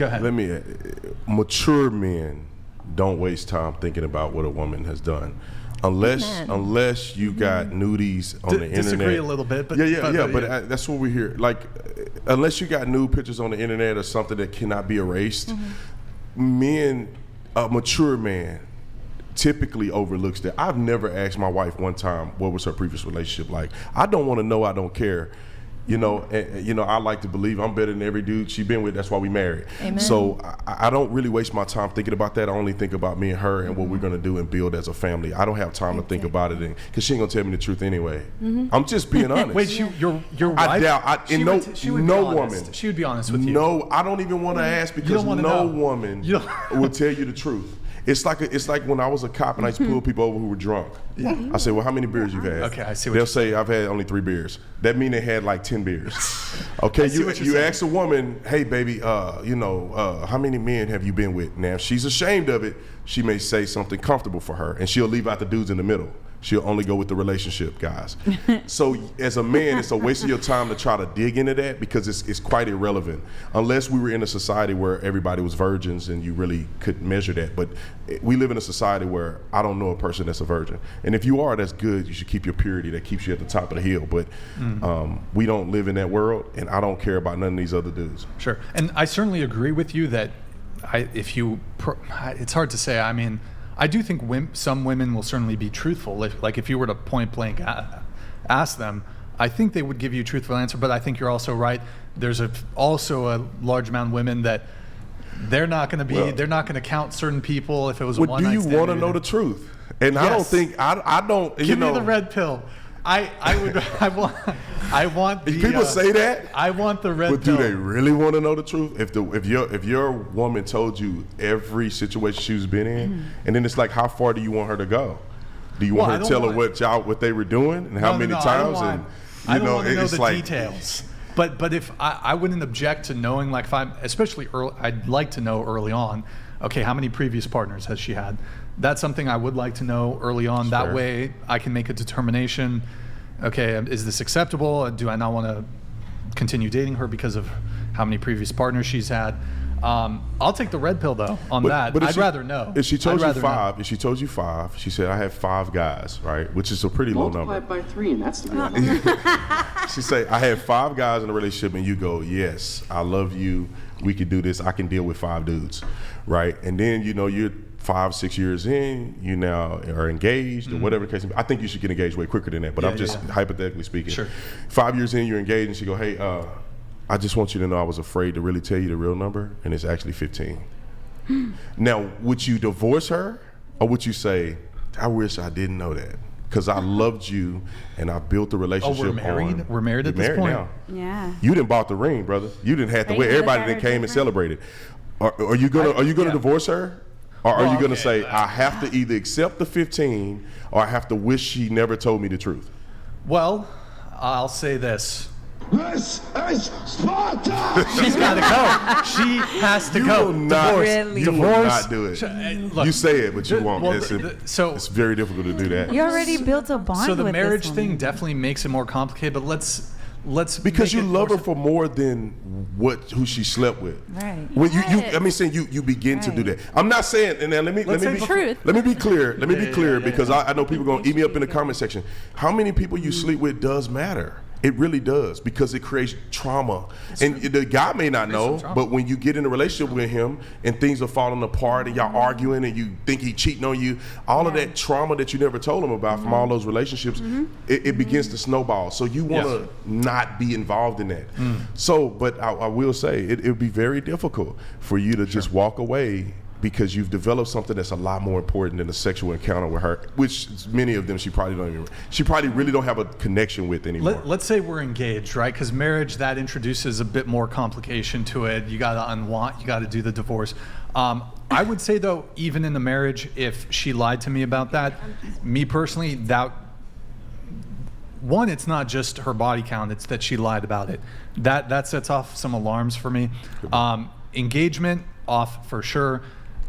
Go ahead. Mature men don't waste time thinking about what a woman has done. Unless you got nudies on the internet. Disagree a little bit, but but that's what we hear. Like, unless you got nude pictures on the internet or something that cannot be erased, a mature man typically overlooks that. I've never asked my wife one time what was her previous relationship like. I don't want to know. I don't care. I like to believe I'm better than every dude she been with. That's why we married. Amen. So I don't really waste my time thinking about that. I only think about me and her and what we're gonna do and build as a family. I don't have time to think about it because she ain't gonna tell me the truth anyway. I'm just being honest. Wait, your wife? I doubt. She would no be honest. woman. She would be honest with you. No, I don't even want to ask because no woman will tell you the truth. It's like when I was a cop and I used to pull people over who were drunk. Yeah. I said, well, how many beers you've had? Okay, I see what They'll say, I've had only 3 beers. That mean they had like 10 beers. Okay, you ask a woman, hey, baby, how many men have you been with? Now, if she's ashamed of it, she may say something comfortable for her, and she'll leave out the dudes in the middle. She'll only go with the relationship guys. So as a man, it's a waste of your time to try to dig into that because it's quite irrelevant. Unless we were in a society where everybody was virgins and you really could measure that. But we live in a society where I don't know a person that's a virgin. And if you are, that's good. You should keep your purity. That keeps you at the top of the hill. But we don't live in that world, and I don't care about none of these other dudes. Sure. And I certainly agree with you that it's hard to say. I mean, I do think some women will certainly be truthful. If you were to point blank ask them, I think they would give you a truthful answer. But I think you're also right. There's also a large amount of women that they're not going to count certain people if it was a one night stand. Do you want to know the truth? And yes. I don't think I don't. Give me the red pill. I want the, people say that. I want the red pill. But pill. do they really want to know the truth? If your woman told you every situation she's been in, and then it's like, how far do you want her to go? Do you want her to tell her what they were doing and how many times? I don't want to know the details. But if I wouldn't object to knowing, like, if I'm especially early, I'd like to know early on. Okay, how many previous partners has she had? That's something I would like to know early on. Sure. That way I can make a determination. Okay, is this acceptable? Do I not want to continue dating her because of how many previous partners she's had? I'll take the red pill though on that. But I'd rather know. If she told you 5, she said I had 5 guys, right? Which is a pretty low number. Multiply it by 3, and that's the number. She said I had 5 guys in a relationship, and you go, yes, I love you. We can do this. I can deal with 5 dudes, right? And then you're 5-6 years in, you now are engaged or whatever the case. I think you should get engaged way quicker than that, but I'm just hypothetically speaking. Sure. 5 years in, you're engaged, and she go, hey, I just want you to know I was afraid to really tell you the real number, and it's actually 15. Now, would you divorce her, or would you say, I wish I didn't know that? Because I loved you, and I built the relationship. Oh, we're married? We're married at this point? Now. Yeah. You didn't bought the ring, brother. You didn't have to wait. Everybody that came and celebrated. Are you gonna divorce her? Or are you going to say, I have to either accept the 15 or I have to wish she never told me the truth? Well, I'll say this. This is Sparta! She's got to go. She has to go. You will not do it. Look, you say it, but you won't. Well, it's very difficult to do that. You already built a bond So the with marriage this thing definitely makes it more complicated, but let's because you love her for more than who she slept with. Right. When you begin to do that. I'm not saying, and then let me be clear. Let me be clear because I know people are gonna eat me up in the comment section. How many people you sleep with does matter. It really does because it creates trauma. And the guy may not know, but when you get in a relationship with him and things are falling apart and y'all arguing and you think he's cheating on you, all of that trauma that you never told him about from all those relationships, it begins to snowball. So you want to not be involved in that. So, but I will say it would be very difficult for you to just walk away because you've developed something that's a lot more important than a sexual encounter with her, which many of them she probably really don't have a connection with anymore. Let's say we're engaged, right? Because marriage, that introduces a bit more complication to it. You got to you got to do the divorce. I would say though, even in the marriage, if she lied to me about that, me personally, one, it's not just her body count, it's that she lied about it. That sets off some alarms for me. Engagement, off for sure.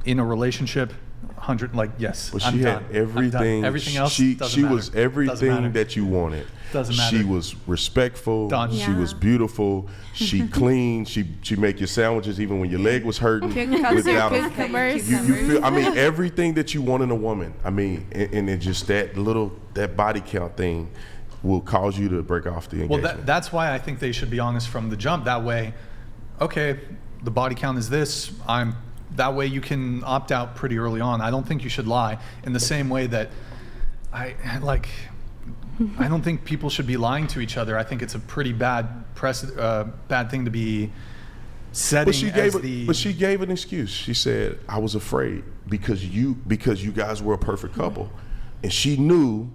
In a relationship, 100, like, yes. But I'm she done. had everything. I'm done. Everything else She doesn't matter. was Doesn't everything matter. that you wanted. Doesn't matter. She was respectful. Done. She was beautiful. She cleaned. She make your sandwiches even when your leg was hurting. Without a- Cucumbers. you feel, I mean, everything that you want in a woman. I mean, and it just that body count thing will cause you to break off the engagement. Well, that's why I think they should be honest from the jump. That way, okay, the body count is this. That way you can opt out pretty early on. I don't think you should lie in the same way that I don't think people should be lying to each other. I think it's a pretty bad thing to be setting. But she gave an excuse. She said, "I was afraid because you guys were a perfect couple," and she knew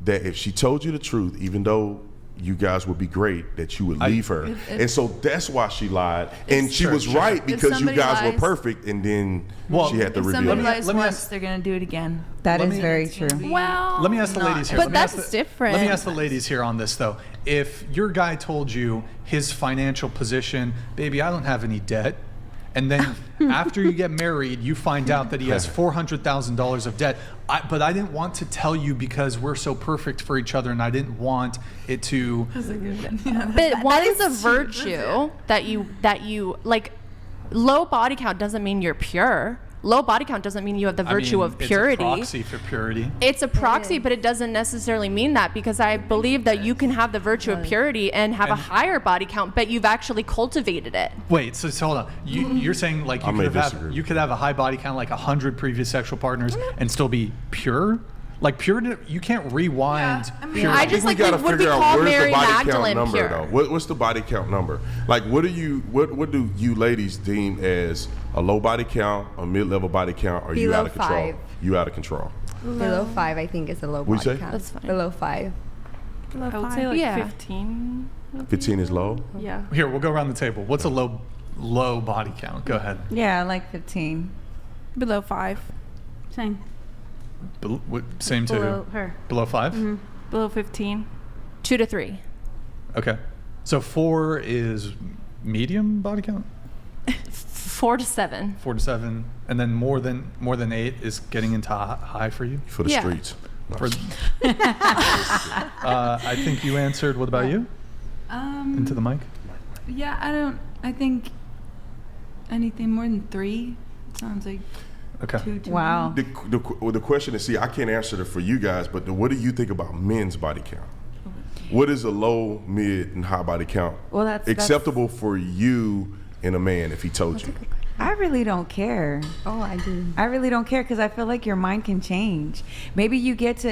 that if she told you the truth, even though you guys would be great, that you would leave her. And so that's why she lied. And she was right because you guys were perfect, and then she had to If reveal somebody it. lies once, they're going to do it again. That is very true. Well, Let me ask the ladies here. But Let me ask that's the- different. Let me ask the ladies here on this, though. If your guy told you his financial position, baby, I don't have any debt, and then after you get married, you find out that he has $400,000 of debt, but I didn't want to tell you because we're so perfect for each other, and I didn't want it to. But one is a virtue that you like. Low body count doesn't mean you're pure. Low body count doesn't mean you have the virtue of purity. It's a proxy for purity. It's a proxy, but it doesn't necessarily mean that, because I believe that you can have the virtue of purity and have a higher body count, but you've actually cultivated it. Wait, so hold on. You're saying like I may you disagree. could have a high body count, like 100 previous sexual partners, and still be pure? Like pure, you can't rewind pure. I just we like gotta would be figure out called where's Mary the body count Magdalene number pure. though. What's the body count number? Like what do you ladies deem as a low body count, a mid-level body count, or you Below out of control? 5. You out of control. Below 5, I think, is a low What'd body you say? count. That's fine. Below 5. I would say like Yeah. 15. 15 is low. Yeah. Here, we'll go around the table. What's a low body count? Go ahead. Yeah, like 15. Below 5. Same. Same to Below who? her. Below 5? Mm-hmm. Below 15. 2 to 3. Okay. So 4 is medium body count? 4 to 7. 4 to 7, and then more than 8 is getting into high for you. For the Yeah. streets. For, I think you answered. What about you? Into the mic. Yeah, I think anything more than 3 sounds like Okay. too Wow. The question is, see, I can't answer it for you guys, but what do you think about men's body count? What is a low, mid, and high body count Well, that's acceptable for you in a man if he told you? I really don't care. Oh, I do. I really don't care because I feel like your mind can change. Maybe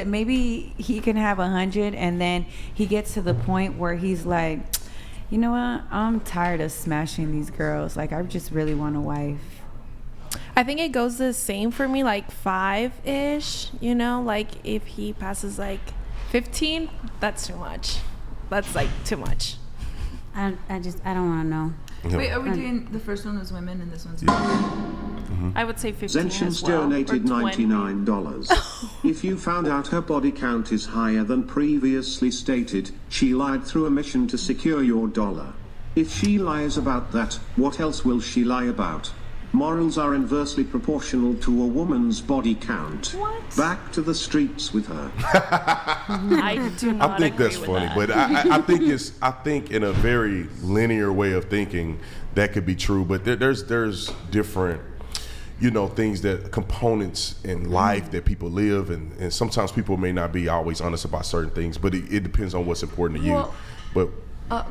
maybe he can have 100 and then he gets to the point where he's like, you know what? I'm tired of smashing these girls. Like, I just really want a wife. I think it goes the same for me, like 5-ish, you know, like if he passes like 15, that's too much. That's like too much. I don't want to know. Wait, are we doing the first one was women and this one's men? I would say 15 Zentians as well. donated or 20. $99. If you found out her body count is higher than previously stated, she lied through a mission to secure your dollar. If she lies about that, what else will she lie about? Morals are inversely proportional to a woman's body count. What? Back to the streets with her. I do not I think agree that's with funny, that. but I think in a very linear way of thinking that could be true. But there's different, things components in life that people live, and sometimes people may not be always honest about certain things. But it depends on what's important to you. Well, But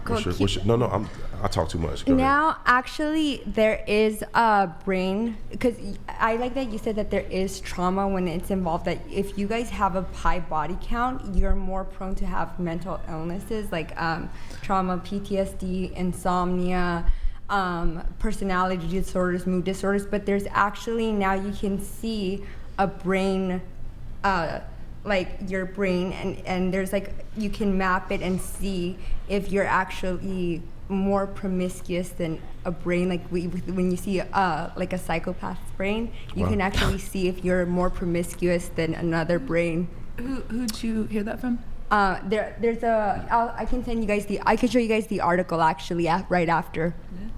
go keep- no, I talk too much. Go ahead. Now, actually, there is a brain, because I like that you said that there is trauma when it's involved, that if you guys have a high body count, you're more prone to have mental illnesses like trauma, PTSD, insomnia, personality disorders, mood disorders. But there's actually, now you can see a brain, like your brain, and there's like, you can map it and see if you're actually more promiscuous than a brain. Like when you see like a psychopath's brain, you Wow. can actually see if you're more promiscuous than another brain. Who'd you hear that from? I can send you guys I can show you guys the article actually right after.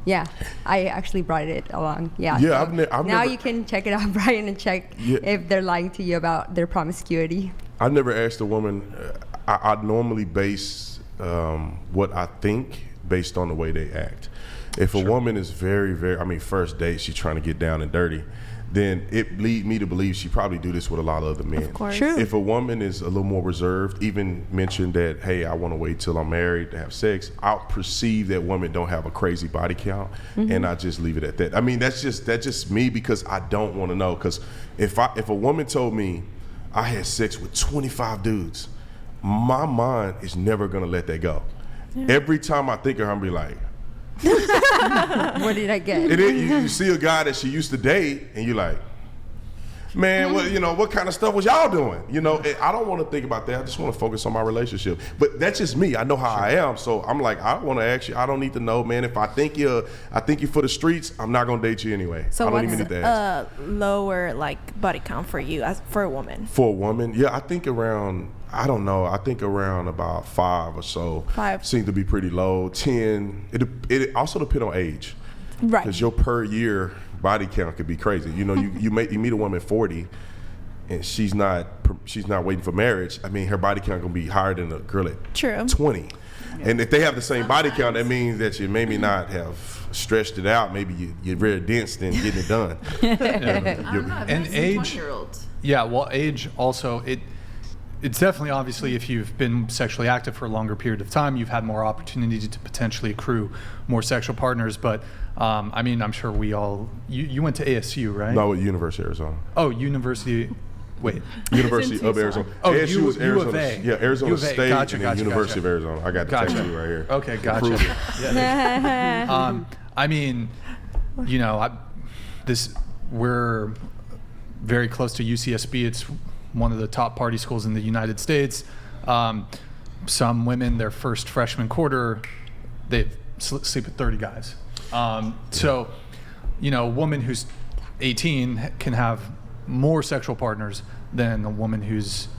Yeah, I actually brought it along. Yeah. Yeah, so I've now never. you can check it out, Brian, and check if they're lying to you about their promiscuity. I never asked a woman. I normally base what I think based on the way they act. If a woman is very, first date, she's trying to get down and dirty, then it lead me to believe she probably do this with a lot of other men. Of course. True. If a woman is a little more reserved, even mentioned that, hey, I want to wait till I'm married to have sex, I'll perceive that woman don't have a crazy body count, and I just leave it at that. I mean, that's just me, because I don't want to know. Because if a woman told me I had sex with 25 dudes, my mind is never gonna let that go. Every time I think of her, I'm be like, What did I get? and then you see a guy that she used to date, and you're like, man, what kind of stuff was y'all doing? And I don't want to think about that. I just want to focus on my relationship. But that's just me. I know how I am. So I'm like, I don't want to ask you. I don't need to know, man. If I think you're for the streets, I'm not gonna date you anyway. So I don't what's even need to ask. lower like body count for you as for a woman? For a woman, yeah, I think around. I don't know. I think around about 5 or so. 5 seems to be pretty low. 10. It also depends on age. Right. Because your per year body count could be crazy. You meet a woman at 40, and she's not waiting for marriage. I mean, her body count gonna be higher than a girl at True. 20. And if they have the same body count, that means that you maybe not have stretched it out. Maybe you're very dense than getting it done. And age. Yeah, well, age also it's definitely, obviously, if you've been sexually active for a longer period of time, you've had more opportunity to potentially accrue more sexual partners. But I'm sure you went to ASU, right? No, at University of Arizona. Oh, University of Arizona. Oh, ASU was U of Arizona. A. Yeah, Arizona U of A. State, Gotcha, and then gotcha, University gotcha. of Arizona. I got the Gotcha. text you right here. Okay, gotcha. Prove it. We're very close to UCSB. It's one of the top party schools in the United States. Some women, their first freshman quarter, they sleep with 30 guys. So, a woman who's 18 can have more sexual partners than a woman who's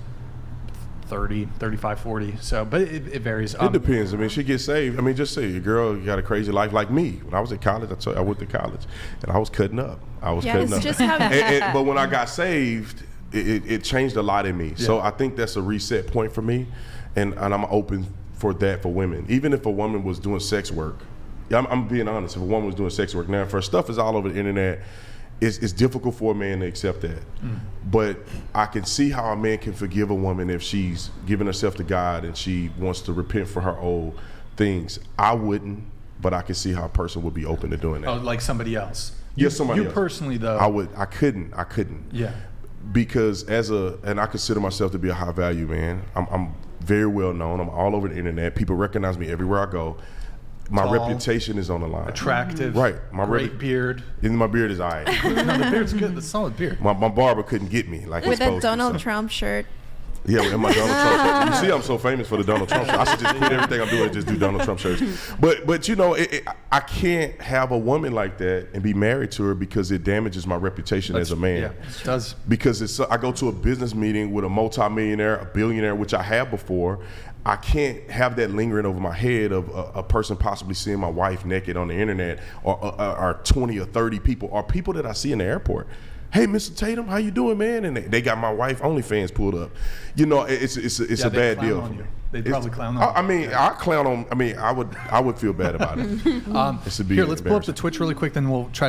30, 35, 40. So, but it varies. It depends. I mean, she gets saved. I mean, just say a girl got a crazy life like me. When I was at college, I went to college, and I was cutting up. But when I got saved, it changed a lot in me. Yeah. So I think that's a reset point for me, and I'm open for that for women. Even if a woman was doing sex work, I'm being honest. If a woman was doing sex work, now if her stuff is all over the internet, it's difficult for a man to accept that. But I can see how a man can forgive a woman if she's giving herself to God and she wants to repent for her old things. I wouldn't, but I can see how a person would be open to doing that. Oh, like somebody else. Yes, somebody else. You personally, though. I couldn't. Yeah. Because and I consider myself to be a high value man. I'm very well known. I'm all over the internet. People recognize me everywhere I go. My reputation is on the line. Attractive. Right. Great beard. And my beard is all right. No, the beard's good. The solid beard. My barber couldn't get me like with a Donald Trump shirt. Yeah, and my Donald Trump shirt. You see, I'm so famous for the Donald Trump shirt. I should just quit everything I'm doing and just do Donald Trump shirts. But I can't have a woman like that and be married to her because it damages my reputation as a man. Yeah, it does. Because I go to a business meeting with a multimillionaire, a billionaire, which I have before. I can't have that lingering over my head of a person possibly seeing my wife naked on the internet, or 20 or 30 people, or people that I see in the airport. Hey, Mr. Tatum, how you doing, man? And they got my wife OnlyFans pulled up. It's a bad deal. On you. They'd probably clown on you. I would feel bad about it. Here, let's pull up the Twitch really quick, then we'll try to